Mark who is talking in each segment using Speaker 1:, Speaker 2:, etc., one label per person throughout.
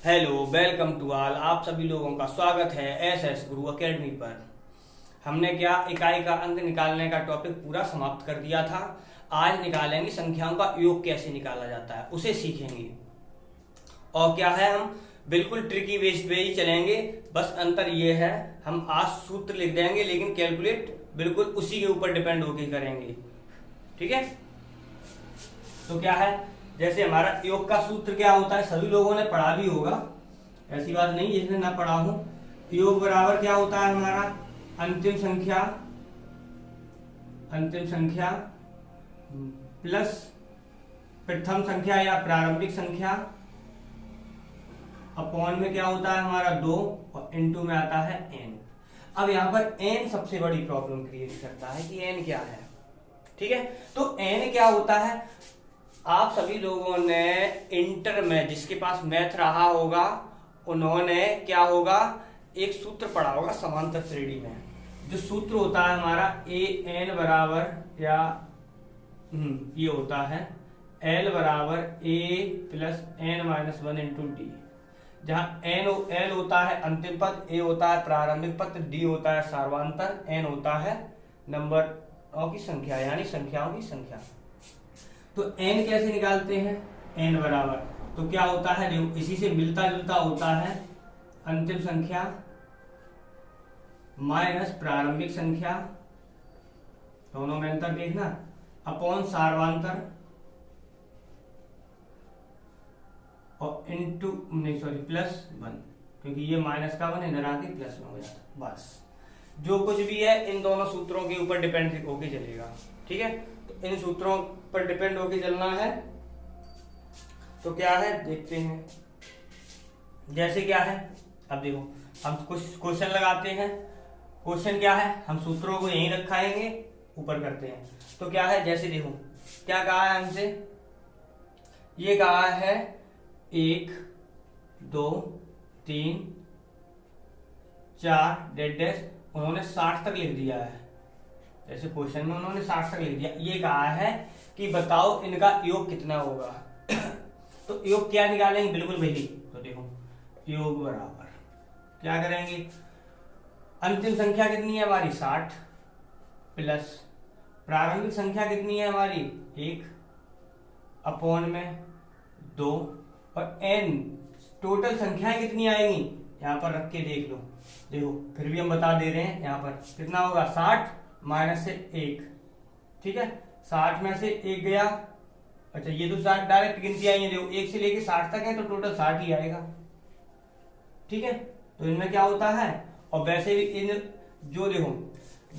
Speaker 1: Hello, welcome to all. आप सभी लोगों का स्वागत है एस गुरु एकेडमी पर। हमने क्या इकाई का अंक निकालने का टॉपिक पूरा समाप्त कर दिया था। आज निकालेंगे संख्याओं का योग कैसे निकाला जाता है, उसे सीखेंगे। और क्या है, हम बिल्कुल ट्रिकी बेस्ड पे ही चलेंगे। बस अंतर ये है, हम आज सूत्र लिख देंगे लेकिन कैलकुलेट बिल्कुल उसी के ऊपर डिपेंड होकर करेंगे। ठीक है, तो क्या है, जैसे हमारा योग का सूत्र क्या होता है, सभी लोगों ने पढ़ा भी होगा, ऐसी बात नहीं जिसने ना पढ़ा हो। योग बराबर क्या होता है हमारा, अंतिम संख्या प्लस प्रथम संख्या या प्रारंभिक संख्या अपॉन में क्या होता है हमारा 2 और इनटू में आता है n। अब यहाँ पर n सबसे बड़ी प्रॉब्लम क्रिएट करता है कि n क्या है। ठीक है, तो n क्या होता है, आप सभी लोगों ने इंटर में जिसके पास मैथ रहा होगा उन्होंने क्या होगा, एक सूत्र पढ़ा होगा समांतर श्रेणी में। जो सूत्र होता है हमारा ए एन बराबर या ये होता है एल बराबर A plus N minus one into D, जहां एल होता है अंतिम पद, ए होता है प्रारंभिक पद, डी होता है सार्वंतर, एन होता है नंबरों की संख्या यानी संख्याओं की संख्या। तो n कैसे निकालते हैं, n बराबर तो क्या होता है, इसी से मिलता जुलता होता है अंतिम संख्या माइनस प्रारंभिक संख्या, दोनों में अंतर देखना, अपॉन सार्वंतर और इनटू नहीं सॉरी प्लस वन, क्योंकि ये माइनस का वन इधर आके प्लस में हो जाता। बस जो कुछ भी है इन दोनों सूत्रों के ऊपर डिपेंड होके चलेगा। ठीक है, तो इन सूत्रों पर डिपेंड होके चलना है। तो क्या है देखते हैं, जैसे क्या है, अब देखो हम कुछ क्वेश्चन लगाते हैं। क्वेश्चन क्या है, हम सूत्रों को यहीं रखाएंगे, ऊपर करते हैं। तो क्या है, जैसे देखो क्या कहा है हमसे, ये कहा है 1 2 3 4 डेड डैश, उन्होंने 60 तक लिख दिया है। जैसे क्वेश्चन में उन्होंने 60 तक लिख दिया। ये कहा है कि बताओ इनका योग कितना होगा। तो योग क्या निकालेंगे, बिल्कुल वही। तो देखो योग बराबर क्या करेंगे, अंतिम संख्या कितनी है हमारी 60 प्लस प्रारंभिक संख्या कितनी है हमारी 1 अपॉन में 2 और n टोटल संख्याएं कितनी आएंगी यहां पर रख के देख लो। देखो फिर भी हम बता दे रहे हैं, यहां पर कितना होगा 60 माइनस से 1। ठीक है, 60 में से 1 गया, अच्छा ये तो 60 डायरेक्ट गिनती आई है, देखो 1 से लेके 60 तक है तो टोटल 60 ही आएगा। ठीक है, तो इनमें क्या होता है, और वैसे भी इन जो देखो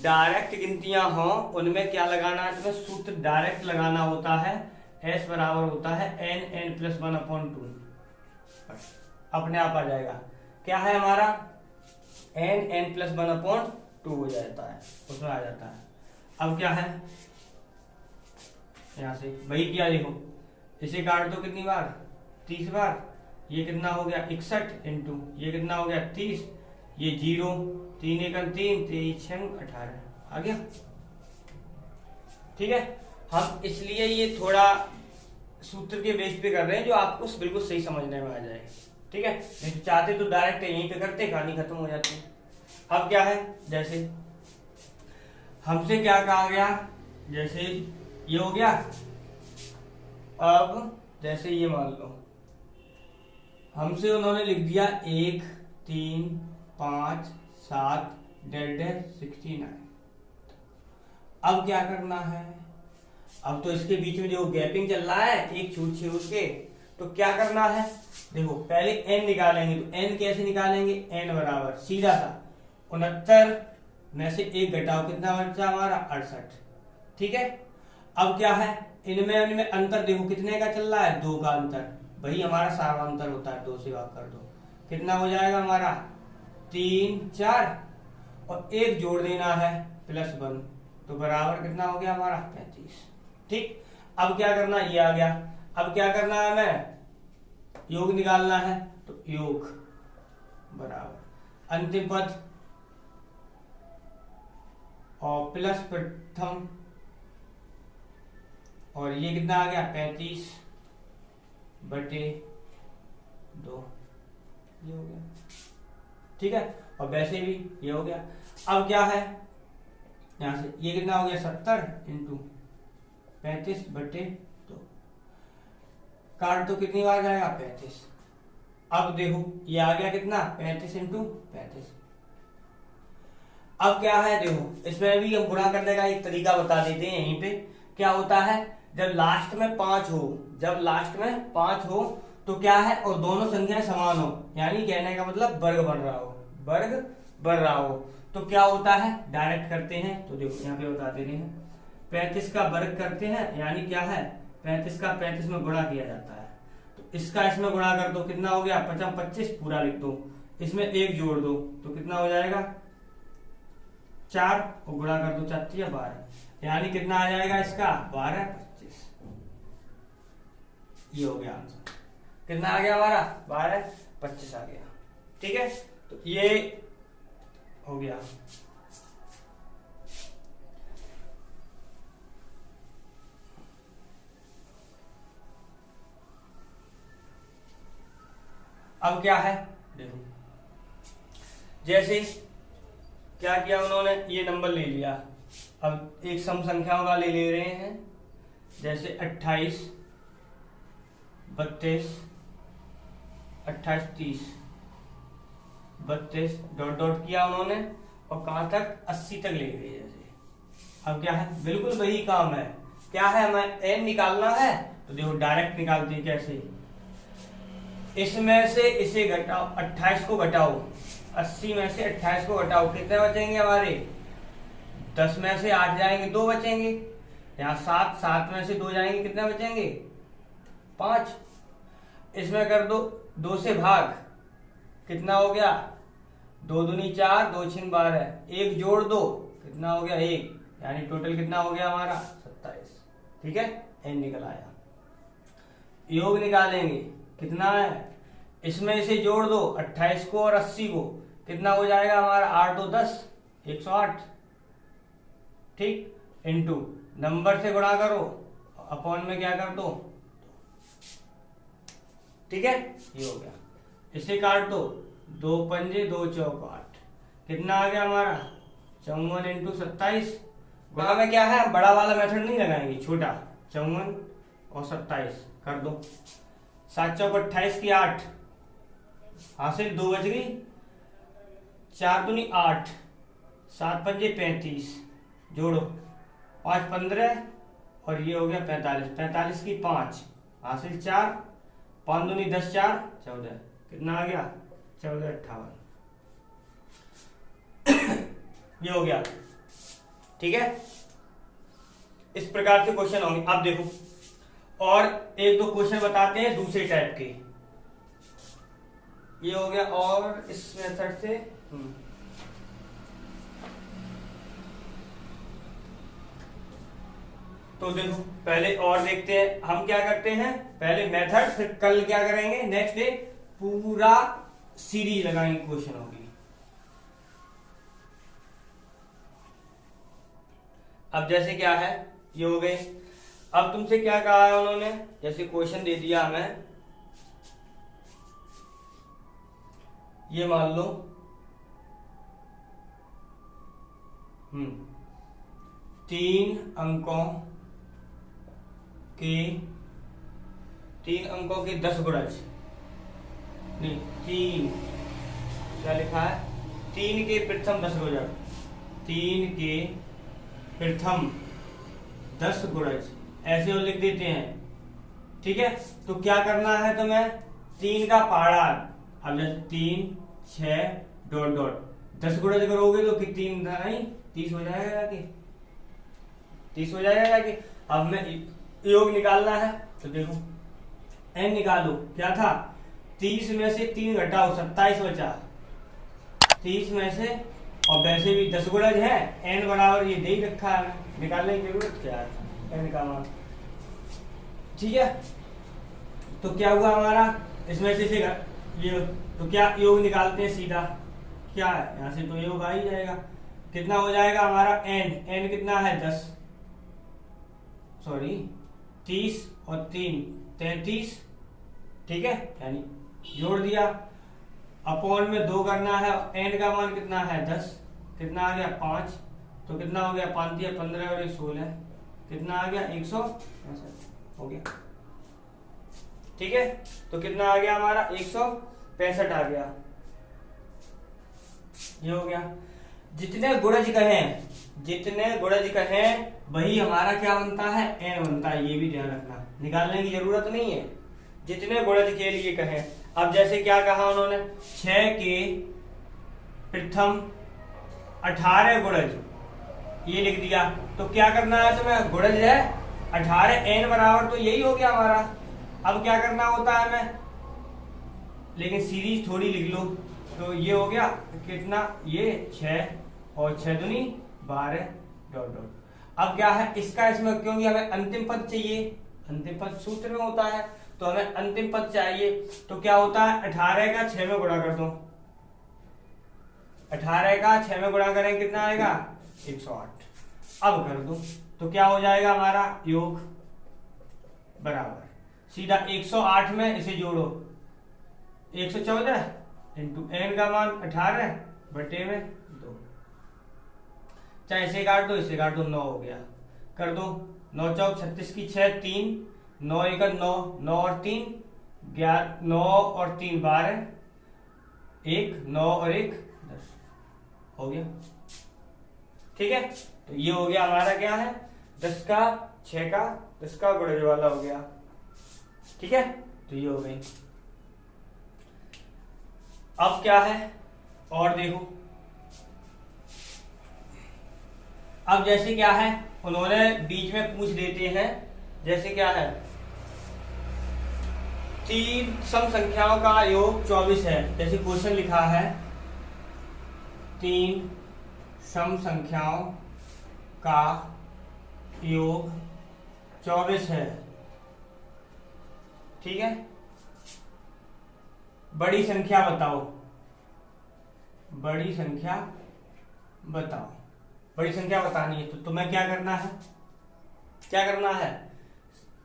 Speaker 1: डायरेक्ट गिनतियां हों उनमें क्या लगाना है, तुम्हें सूत्र डायरेक्ट लगाना होता है। s बराबर होता है n प्लस 1 अपॉन 2, अपने आप आ जाएगा। क्या है हमारा n प्लस 1 अपॉन 2 हो जाता है, उसमें आ जाता है। अब क्या है, यहां से वही किया, देखो इसे काट दो कितनी बार, 30 बार। ये कितना हो गया 61 इंटू ये कितना हो गया 30, ये 0 3 1 3 3 6 18 आ गया। ठीक है, हम इसलिए ये थोड़ा सूत्र के बेस पे कर रहे हैं जो आपको बिल्कुल सही समझने में आ जाए। ठीक है, नहीं चाहते तो डायरेक्ट यहीं पे करते, कहानी खत्म हो जाती। अब क्या है, जैसे हमसे क्या कहा गया, जैसे ये हो गया। अब जैसे ये मान लो हमसे उन्होंने लिख दिया 1 3 5 7 डेड 69। अब क्या करना है, अब तो इसके बीच में जो गैपिंग चल रहा है एक छूट के, तो क्या करना है, देखो पहले n निकालेंगे। तो n कैसे निकालेंगे, n बराबर सीधा सा 69 में से 1 घटाओ, कितना बचा हमारा 68। ठीक है, अब क्या है, इनमें अंतर देखो कितने का चल रहा है, 2 का अंतर, वही हमारा सार्वंतर होता है, 2 से भाग कर दो, कितना हो जाएगा हमारा 3 4 और 1 जोड़ देना है प्लस 1, तो बराबर कितना हो गया हमारा 35। ठीक, अब क्या करना, ये आ गया। अब क्या करना है, हमें योग निकालना है। तो योग बराबर अंतिम पद और प्लस प्रथम, और ये कितना आ गया 35/2। ये हो गया, ठीक है। और वैसे भी ये हो गया। अब क्या है, यहां से ये कितना हो गया 70 इंटू 35/2, काट तो कितनी बार जाएगा 35। अब देखो ये आ गया कितना 35 इंटू 35। अब क्या है देखो, इसमें भी हम गुणा करने का एक तरीका बता देते हैं। यहीं पे क्या होता है, जब लास्ट में 5 हो, जब लास्ट में 5 हो तो क्या है, और दोनों संख्याएं समान हो, यानी कहने का मतलब वर्ग बन रहा हो, वर्ग बन रहा हो, तो क्या होता है, डायरेक्ट करते हैं। तो देखो यहाँ पे बता दे रहे हैं, 35 का वर्ग करते हैं, यानी क्या है 35 का 35 में गुणा किया जाता है। तो इसका इसमें गुणा कर दो, कितना हो गया 5 25 पूरा लिख दो, इसमें 1 जोड़ दो तो कितना हो जाएगा 4, और गुणा कर दो 4 या 12, यानी कितना आ जाएगा इसका 12 25। ये हो गया आंसर, कितना आ गया हमारा 12 25 आ गया, ठीक है। तो ये हो गया। अब क्या है देखो, जैसे क्या किया उन्होंने, ये नंबर ले लिया, अब एक सम संख्याओं का ले रहे हैं, जैसे 28 32 28 30 32 डॉट डॉट किया उन्होंने, और कहां तक 80 तक ले गए। जैसे अब क्या है, बिल्कुल वही काम है, क्या है हमें n निकालना है, तो देखो डायरेक्ट निकालते हैं। कैसे, इसमें से इसे घटाओ, 28 को घटाओ, 80 में से 28 को घटाओ, कितने बचेंगे हमारे 10 में से 8 जाएंगे 2 बचेंगे, यहाँ 7 में से 2 जाएंगे कितने बचेंगे 5, इसमें कर दो 2 से भाग, कितना हो गया 2 दूनी 4 2 6 12, 1 जोड़ दो कितना हो गया 1, यानी टोटल कितना हो गया हमारा 27, ठीक है। n निकल आया। योग निकालेंगे, कितना है, इसमें इसे जोड़ दो 28 को और 80 को, कितना हो जाएगा हमारा 8 2 10 108, ठीक, इनटू नंबर से गुणा करो, अपॉन में क्या कर दो, ठीक है। ये हो गया, इसे काट दो, 2 पंजे 2 चौक 8, कितना आ गया हमारा 54 इंटू 27। गुणा में क्या है, बड़ा वाला मेथड नहीं लगाएंगे, छोटा 54 और 27 कर दो, 7 चौक 28 की 8, हासिल 2 बच गई, 4 दूनी 8, 7 पंजे 35, जोड़ो 5 15, और ये हो गया 45, 45 की 5, हासिल 4, 5 दूनी 10 4 14, कितना आ गया 14 58। ये हो गया, ठीक है। इस प्रकार से क्वेश्चन होंगे। अब देखो और एक दो क्वेश्चन बताते हैं दूसरे टाइप के। ये हो गया, और इस मेथड से तो देखो पहले और देखते हैं हम क्या करते हैं, पहले मेथड, फिर कल क्या करेंगे, नेक्स्ट डे पूरा सीरीज लगाएंगे क्वेश्चनों की। अब जैसे क्या है, ये हो गए। अब तुमसे क्या कहा है उन्होंने, जैसे क्वेश्चन दे दिया हमें, ये मान लो 3 अंकों के 10 गुणज, नहीं 3, क्या लिखा है, 3 के प्रथम 10 गुणज, 3 के प्रथम 10 गुणज, ऐसे वो लिख देते हैं, ठीक है। तो क्या करना है तुम्हें, 3 का पहाड़ा, अब जैसे 3 6 डॉट डॉट 10 गुणज करोगे तो कि 3 नहीं 30 हो जाएगा जाके, 30 हो जाएगा जाके। अब मैं योग निकालना है, तो देखो n निकालो, क्या था 30 में से 3 घटाओ 27 बचा, 30 में से, और वैसे भी 10 गुणज है, n बराबर ये दे ही रखा है, निकालने की जरूरत क्या है n का मान, ठीक है। तो क्या हुआ हमारा, इसमें से ये, तो क्या योग निकालते हैं सीधा, क्या है यहां से तो योग आ ही जाएगा, कितना हो जाएगा हमारा n कितना है 10, सॉरी 30 और 3 33, ठीक है, यानी जोड़ दिया। अपॉन में 2 करना है, एन का मान कितना है 10, कितना आ गया 5, तो कितना हो गया 5 दिया 15 और 16, कितना आ गया 165 हो गया। ठीक है, तो कितना आ गया हमारा 165 आ गया, ये हो गया। जितने गुणज कहें वही हमारा क्या बनता है, एन बनता है, ये भी ध्यान रखना, निकालने की जरूरत नहीं है। जितने गुणज के लिए कहें, अब जैसे क्या कहा उन्होंने, 6 के प्रथम 18 गुणज ये लिख दिया, तो क्या करना है तुम्हें, गुणज है 18 एन बराबर, तो यही हो गया हमारा। अब क्या करना होता है हमें, लेकिन सीरीज थोड़ी लिख लो, तो ये हो गया कितना, ये 6 और 6 दूनी 12 डॉट डॉट। अब क्या है इसका इसमें, क्योंकि हमें अंतिम पद चाहिए, अंतिम पद सूत्र में होता है, तो हमें अंतिम पद चाहिए, तो क्या होता है 18 का 6 में गुणा कर दो, 18 का 6 में गुणा करें कितना आएगा 108। अब कर दो तो क्या हो जाएगा हमारा योग बराबर सीधा 108 में इसे जोड़ो 114 इंटू एन का मान 18 बटे में 2, चाहे इसे काट दो इसे काट दो, 9 हो गया। कर दो 9 चौक 36 की 6 3 9 एक 9 9 और 3 11 9 और 3 12 1 9 और 1 10 हो गया। ठीक है, तो ये हो गया हमारा क्या है 10 का 6 का 10 का गुणज वाला हो गया। ठीक है, तो ये हो गई। अब क्या है और देखो, अब जैसे क्या है उन्होंने बीच में पूछ देते हैं, जैसे क्या है 3 सम संख्याओं का योग 24 है, जैसे क्वेश्चन लिखा है 3 सम संख्याओं का योग 24 है। ठीक है, बड़ी संख्या बताओ, बड़ी संख्या बताओ, बड़ी संख्या बतानी है तो तुम्हें क्या करना है, क्या करना है,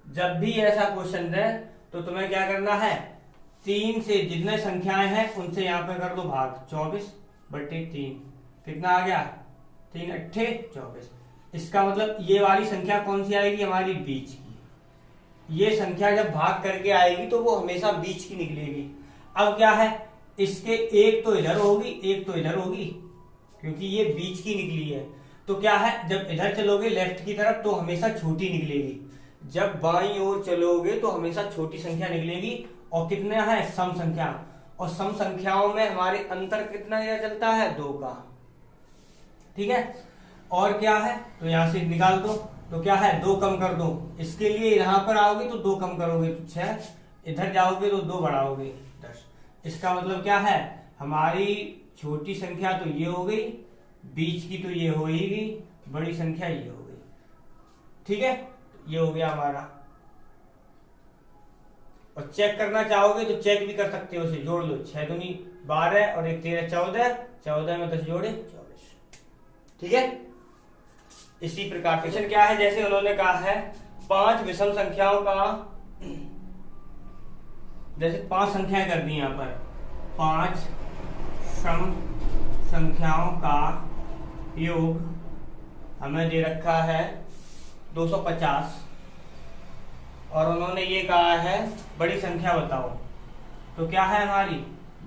Speaker 1: जब भी ऐसा क्वेश्चन दे तो तुम्हें क्या करना है 3 से जितने संख्याएं हैं उनसे यहां पे कर दो भाग, 24 बटे 3 कितना आ गया 3 अट्ठे 24। इसका मतलब ये वाली संख्या कौन सी आएगी हमारी बीच की, ये संख्या जब भाग करके आएगी तो वो हमेशा बीच की निकलेगी। अब क्या है इसके एक तो इधर होगी एक तो इधर होगी, क्योंकि ये बीच की निकली है, तो क्या है जब इधर चलोगे लेफ्ट की तरफ तो हमेशा छोटी निकलेगी, जब बाईं ओर चलोगे तो हमेशा छोटी संख्या निकलेगी। और कितने है सम संख्या, और सम संख्याओं में हमारे अंतर कितना चलता है 2 का। ठीक है, और क्या है तो यहां से निकाल दो, तो क्या है 2 कम कर दो, इसके लिए यहां पर आओगे तो 2 कम करोगे तो 6, इधर जाओगे तो 2 बढ़ाओगे 10। इसका मतलब क्या है हमारी छोटी संख्या तो ये हो गई, बीच की तो ये हो ही गई, बड़ी संख्या ये हो गई। ठीक है, ये हो गया हमारा। और चेक करना चाहोगे तो चेक भी कर सकते हो, उसे जोड़ लो 6 दूनी 12 और 1 13 14, 14 में 10 जोड़े 24। ठीक है, इसी प्रकार क्वेश्चन क्या है, जैसे उन्होंने कहा है 5 विषम संख्याओं का, जैसे 5 संख्याएं कर दी यहां पर, 5 सम संख्याओं का योग हमें दे रखा है 250, और उन्होंने ये कहा है बड़ी संख्या बताओ, तो क्या है हमारी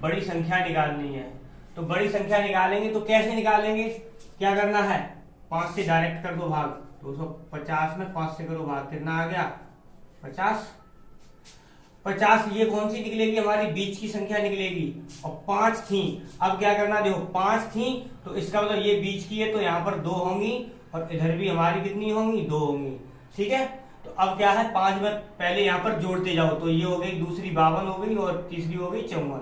Speaker 1: बड़ी संख्या निकालनी है। तो बड़ी संख्या निकालेंगे तो कैसे निकालेंगे, क्या करना है 5 से डायरेक्ट कर दो भाग, 250 में 5 से करो भाग, कितना आ गया 50। 50 ये कौन सी निकलेगी हमारी बीच की संख्या निकलेगी, और 5 थी। अब क्या करना देखो 5 थी तो इसका मतलब ये बीच की है तो यहाँ पर 2 होंगी, और इधर भी हमारी कितनी होंगी 2 होंगी। ठीक है, तो अब क्या है 5 में पहले यहाँ पर जोड़ते जाओ, तो ये हो गई दूसरी 52 हो गई और तीसरी हो गई 54।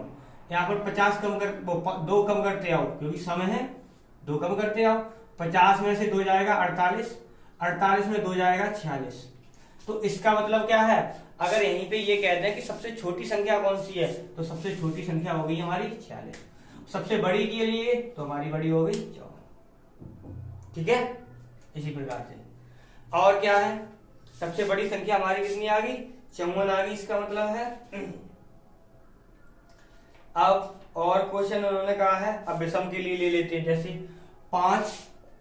Speaker 1: यहाँ पर 50 कम कर 2 कम करते आओ क्योंकि समय है, 2 कम करते आओ, 50 में से 2 जाएगा 48, 48 में 2 जाएगा 46। तो इसका मतलब क्या है, अगर यहीं पे ये कहते हैं कि सबसे छोटी संख्या कौन सी है, तो सबसे छोटी संख्या हो गई हमारी 46। सबसे बड़ी के लिए तो हमारी बड़ी हो गई 54। ठीक है, इसी प्रकार से। और क्या है सबसे बड़ी संख्या हमारी कितनी आ गई 54 आ गई, इसका मतलब है अब और क्वेश्चन उन्होंने कहा है, अब विषम के लिए ले लेते हैं, जैसे 5,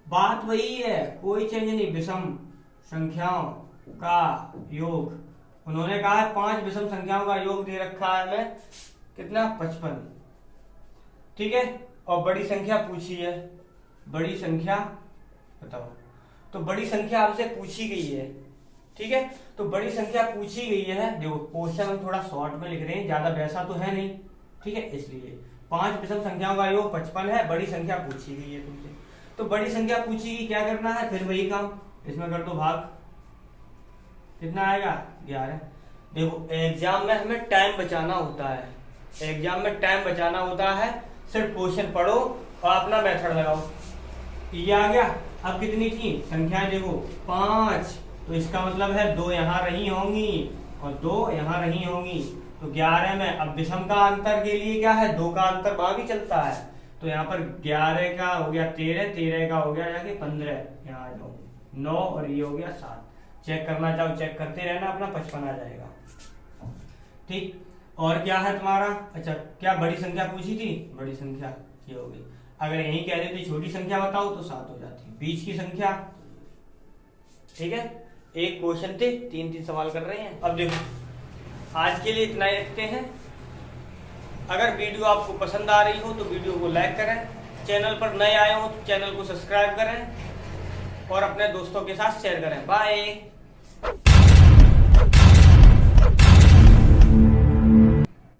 Speaker 1: बात वही है, कोई चेंज नहीं, विषम संख्याओं का योग। उन्होंने कहा है 5 विषम संख्याओं का योग दे रखा है हमें, कितना, 55, ठीक है। और बड़ी संख्या पूछी है, बड़ी संख्या बताओ, तो बड़ी संख्या आपसे पूछी गई है, ठीक है। तो बड़ी संख्या पूछी गई है, देखो क्वेश्चन हम थोड़ा शॉर्ट में लिख रहे हैं, ज्यादा वैसा तो है नहीं, ठीक है, इसलिए 5 विषम संख्याओं का योग 55 है, बड़ी संख्या पूछी गई है तुमसे। तो बड़ी संख्या पूछी गई, क्या करना है, फिर वही काम, इसमें कर दो भाग, कितना आएगा, 11। देखो एग्जाम में हमें टाइम बचाना होता है, एग्जाम में टाइम बचाना होता है, सिर्फ क्वेश्चन पढ़ो और अपना मेथड लगाओ। ये आ गया। अब कितनी थी संख्याएं, देखो 5, तो इसका मतलब है 2 यहाँ रही होंगी और 2 यहाँ रही होंगी, तो 11 में। अब विषम का अंतर के लिए क्या है, 2 का अंतर वहां भी चलता है, तो यहाँ पर 11 का हो गया 13, 13 का हो गया जाके 15, यहाँ आ जाओ 9 और ये हो गया 7। चेक करना चाहो चेक करते रहना, अपना 55 आ जाएगा, ठीक। और क्या है तुम्हारा, अच्छा क्या बड़ी संख्या पूछी थी, बड़ी संख्या ये हो गई। अगर यही कह देते छोटी संख्या बताओ तो 7 हो जाती, बीच की संख्या, ठीक है। एक क्वेश्चन थे, 3-3 सवाल कर रहे हैं। अब देखो आज के लिए इतना ही रखते हैं। अगर वीडियो आपको पसंद आ रही हो तो वीडियो को लाइक करें, चैनल पर नए आए हो तो चैनल को सब्सक्राइब करें और अपने दोस्तों के साथ शेयर करें। बाय।